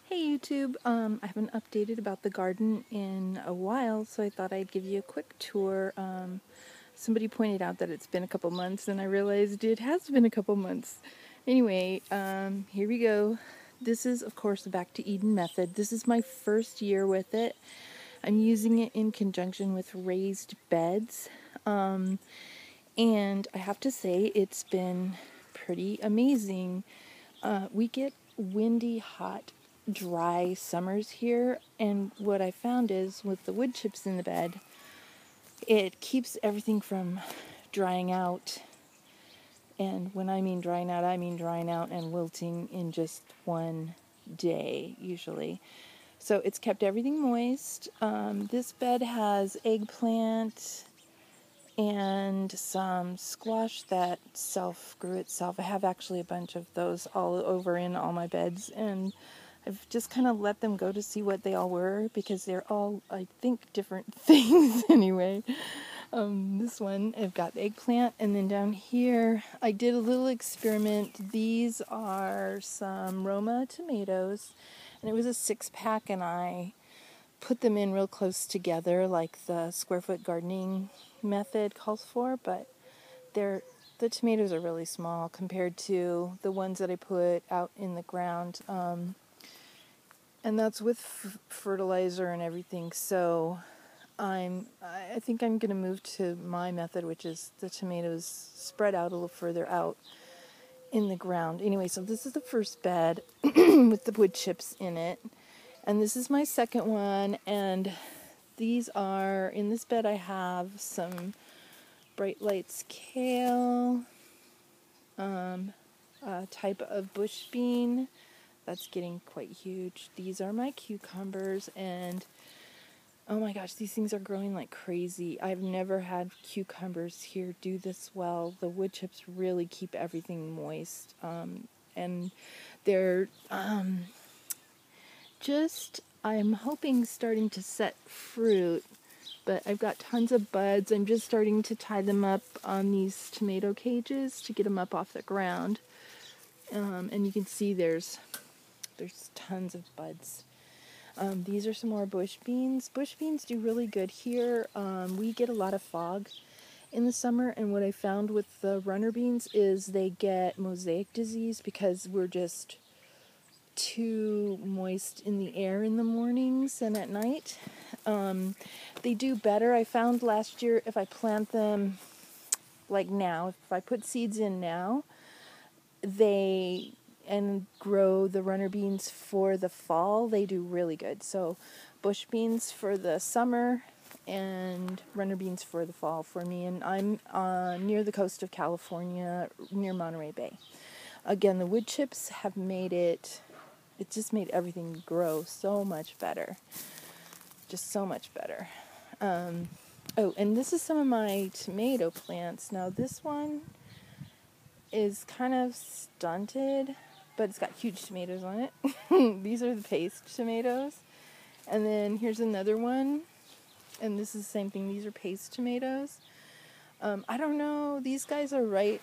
Hey YouTube, I haven't updated about the garden in a while, so I thought I'd give you a quick tour. Somebody pointed out that it's been a couple months, and I realized it has been a couple months. Anyway, here we go. This is, of course, the Back to Eden method. This is my first year with it. I'm using it in conjunction with raised beds, and I have to say it's been pretty amazing. We get windy, hot, dry summers here, and what I found is with the wood chips in the bed, it keeps everything from drying out. And when I mean drying out, I mean drying out and wilting in just one day, usually. So it's kept everything moist. This bed has eggplant and some squash that self-grew itself. I have actually a bunch of those all over in all my beds, and I've just kind of let them go to see what they all were, because they're all, I think, different things anyway. This one, I've got eggplant, and then down here, I did a little experiment. These are some Roma tomatoes, and it was a 6-pack, and I put them in real close together like the square foot gardening method calls for, but the tomatoes are really small compared to the ones that I put out in the ground, and that's with fertilizer and everything. So I think I'm going to move to my method, which is the tomatoes spread out a little further out in the ground. Anyway, so this is the first bed with the wood chips in it. And this is my second one, and these are, in this bed I have some Bright Lights kale, a type of bush bean that's getting quite huge. These are my cucumbers, and oh my gosh, these things are growing like crazy. I've never had cucumbers here do this well. The wood chips really keep everything moist, and they're I'm hoping starting to set fruit, but I've got tons of buds. I'm just starting to tie them up on these tomato cages to get them up off the ground. And you can see there's tons of buds. These are some more bush beans. Bush beans do really good here. We get a lot of fog in the summer, and what I found with the runner beans is they get mosaic disease because we're just too moist in the air in the mornings and at night. They do better. I found last year if I plant them like now, if I put seeds in now, and grow the runner beans for the fall, they do really good. So bush beans for the summer and runner beans for the fall for me. And I'm near the coast of California, near Monterey Bay. Again, the wood chips have made it just made everything grow so much better. Just so much better. Oh, and this is some of my tomato plants. Now this one is kind of stunted, but it's got huge tomatoes on it. These are the paste tomatoes. And then here's another one, and this is the same thing. These are paste tomatoes. I don't know, these guys are right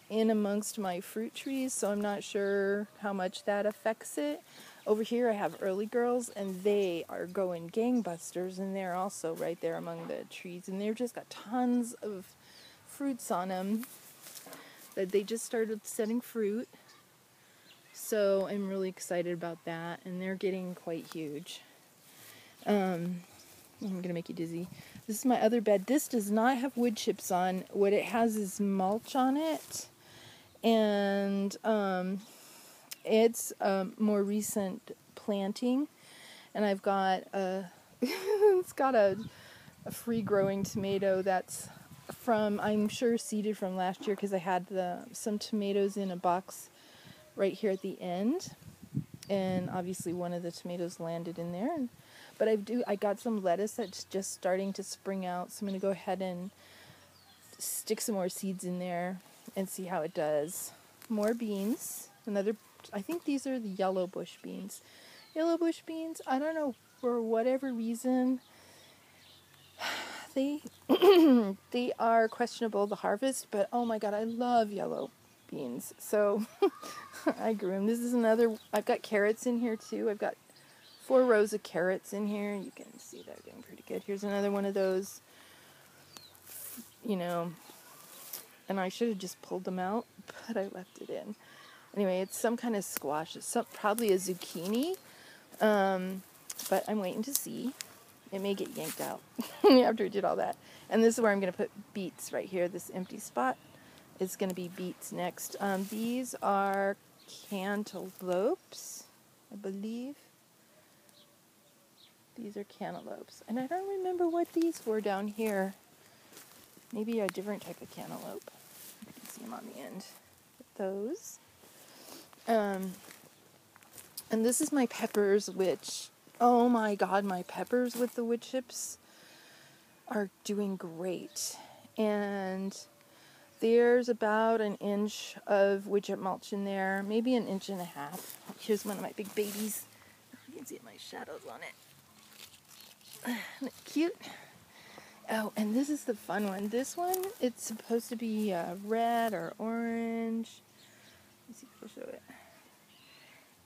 in amongst my fruit trees, so I'm not sure how much that affects it. Over here I have early girls, and they are going gangbusters, and they're also right there among the trees, and they've just got tons of fruits on them. They just started setting fruit, so I'm really excited about that, and they're getting quite huge. I'm gonna make you dizzy. This is my other bed. This does not have wood chips on. What it has is mulch on it, and it's a more recent planting, and I've got it's got a free growing tomato that's from, I'm sure, seeded from last year, because I had some tomatoes in a box right here at the end, and obviously one of the tomatoes landed in there. But I got some lettuce that's just starting to spring out, so I'm going to go ahead and stick some more seeds in there and see how it does. More beans. I think these are the yellow bush beans. Yellow bush beans, I don't know, for whatever reason, they they are questionable, the harvest, but oh my god, I love yellow beans. So I grew them. This is another, I've got carrots in here too. I've got 4 rows of carrots in here. You can see they're doing pretty good. Here's another one of those, and I should have just pulled them out, but I left it in. Anyway, it's some kind of squash. It's probably a zucchini, but I'm waiting to see. It may get yanked out after we did all that. And this is where I'm going to put beets right here. This empty spot is going to be beets next. These are cantaloupes, I believe. These are cantaloupes. And I don't remember what these were down here. Maybe a different type of cantaloupe. You can see them on the end. Those. And this is my peppers, which, oh my god, my peppers with the wood chips are doing great. And there's about an inch of wood chip mulch in there, maybe an inch and a half. Here's one of my big babies. You can see my shadows on it. Isn't it cute? Oh, and this is the fun one. This one, it's supposed to be red or orange. Let's see if I'll show it.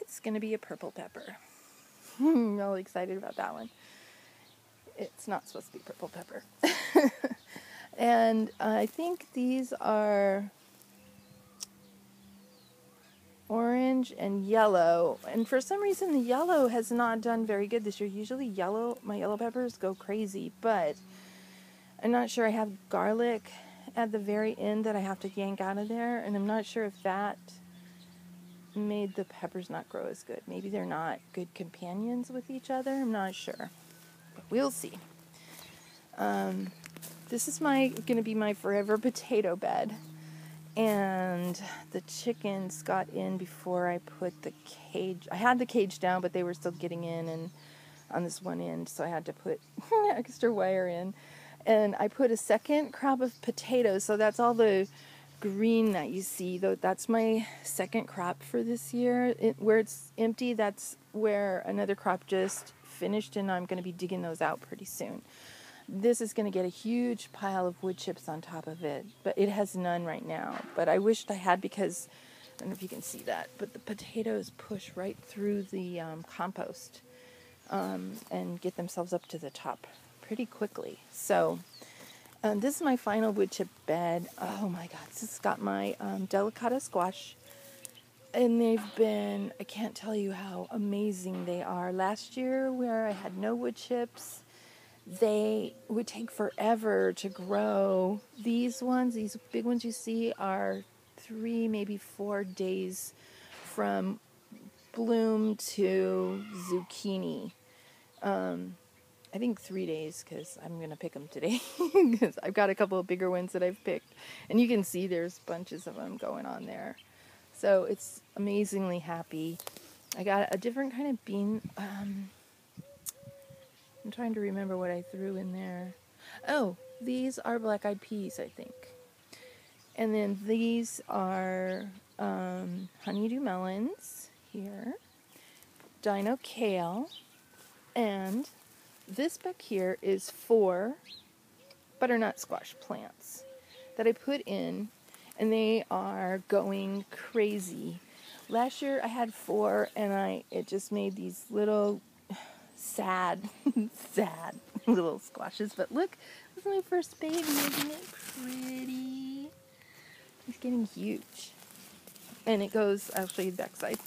It's going to be a purple pepper. I'm all excited about that one. It's not supposed to be purple pepper. And I think these are orange and yellow. And for some reason, the yellow has not done very good this year. Usually my yellow peppers go crazy, but I'm not sure. I have garlic at the very end that I have to yank out of there, and I'm not sure if that made the peppers not grow as good. Maybe they're not good companions with each other. I'm not sure, but we'll see. This is going to be my forever potato bed, and the chickens got in before I put the cage. I had the cage down, but they were still getting in and on this one end, so I had to put extra wire in. And I put a second crop of potatoes, so that's all the green that you see. Though that's my second crop for this year. Where it's empty, that's where another crop just finished, and I'm going to be digging those out pretty soon. This is going to get a huge pile of wood chips on top of it, but it has none right now. But I wished I had, because I don't know if you can see that, but the potatoes push right through the compost and get themselves up to the top pretty quickly. So this is my final wood chip bed. Oh my god, this has got my delicata squash, and they've been, I can't tell you how amazing they are. Last year, where I had no wood chips, they would take forever to grow. These ones, these big ones you see, are 3, maybe 4 days from bloom to zucchini. I think 3 days, because I'm going to pick them today, because I've got a couple of bigger ones that I've picked, and you can see there's bunches of them going on there. So it's amazingly happy. I got a different kind of bean. I'm trying to remember what I threw in there. Oh, these are black-eyed peas, I think. And then these are honeydew melons here, dino kale, and this back here is 4 butternut squash plants that I put in, and they are going crazy. Last year I had 4, and it just made these little sad little squashes. But look, this is my first baby. Isn't it pretty? He's getting huge. And it goes, I'll show you the backside.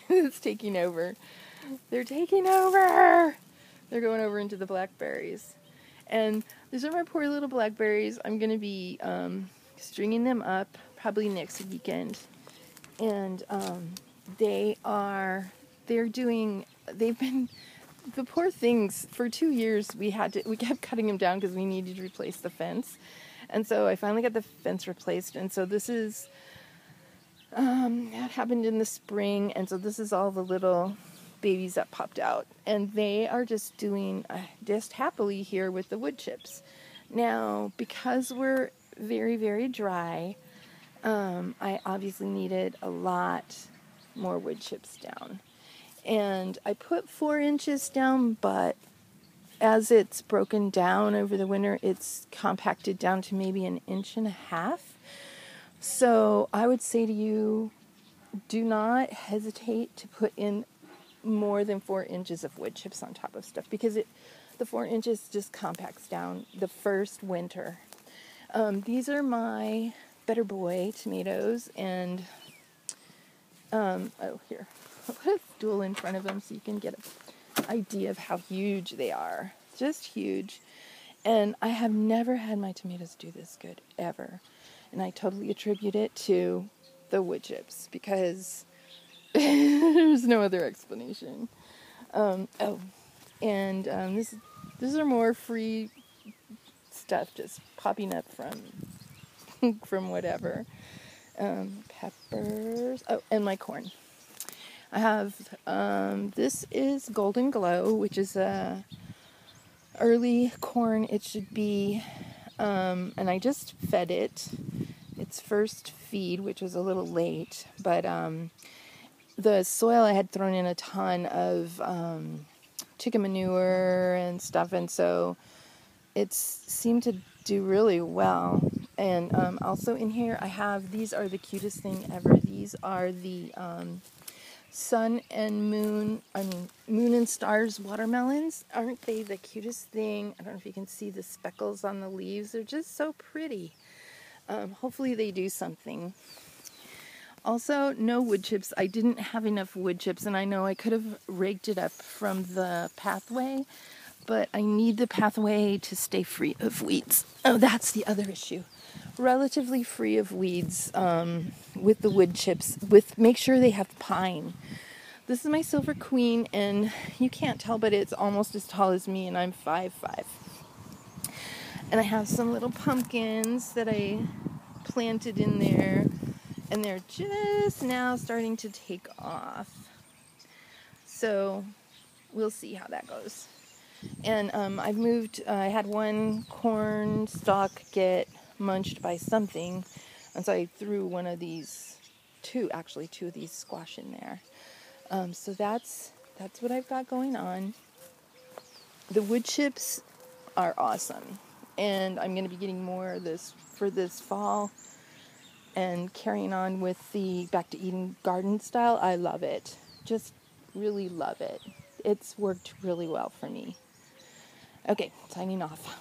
It's taking over. They're taking over. They're going over into the blackberries. And these are my poor little blackberries. I'm going to be stringing them up probably next weekend. And they've been, the poor things, for 2 years we kept cutting them down because we needed to replace the fence. And so I finally got the fence replaced. And so this is, that happened in the spring. And so this is all the little babies that popped out. And they are just doing just happily here with the wood chips. Now, because we're very, very dry, I obviously needed a lot more wood chips down. And I put 4 inches down, but as it's broken down over the winter, it's compacted down to maybe 1.5 inches. So I would say to you, do not hesitate to put in more than 4 inches of wood chips on top of stuff because the 4 inches just compacts down the first winter. These are my Better Boy tomatoes, and here, I'll put a stool in front of them so you can get an idea of how huge they are. Just huge. And I have never had my tomatoes do this good, ever. And I totally attribute it to the wood chips, because there's no other explanation. These are more free stuff just popping up from whatever. Peppers. Oh, and my corn. I have, this is Golden Glow, which is a early corn. It should be, and I just fed it its first feed, which was a little late, but the soil, I had thrown in a ton of chicken manure and stuff, and so it seemed to do really well. And also in here I have, these are the cutest thing ever. These are the Moon and Stars watermelons. Aren't they the cutest thing? I don't know if you can see the speckles on the leaves. They're just so pretty. Hopefully they do something. Also, no wood chips. I didn't have enough wood chips, and I know I could have raked it up from the pathway, but I need the pathway to stay free of weeds. Oh, that's the other issue. Relatively free of weeds with the wood chips. Make sure they have pine. This is my Silver Queen, and you can't tell, but it's almost as tall as me, and I'm 5'5". And I have some little pumpkins that I planted in there, and they're just now starting to take off. So we'll see how that goes. And I've moved, I had one corn stalk get munched by something, and so I threw two of these squash in there. So that's what I've got going on. The wood chips are awesome, and I'm going to be getting more of this for this fall and carrying on with the Back to Eden garden style. I love it. Just really love it. It's worked really well for me. Okay, signing off.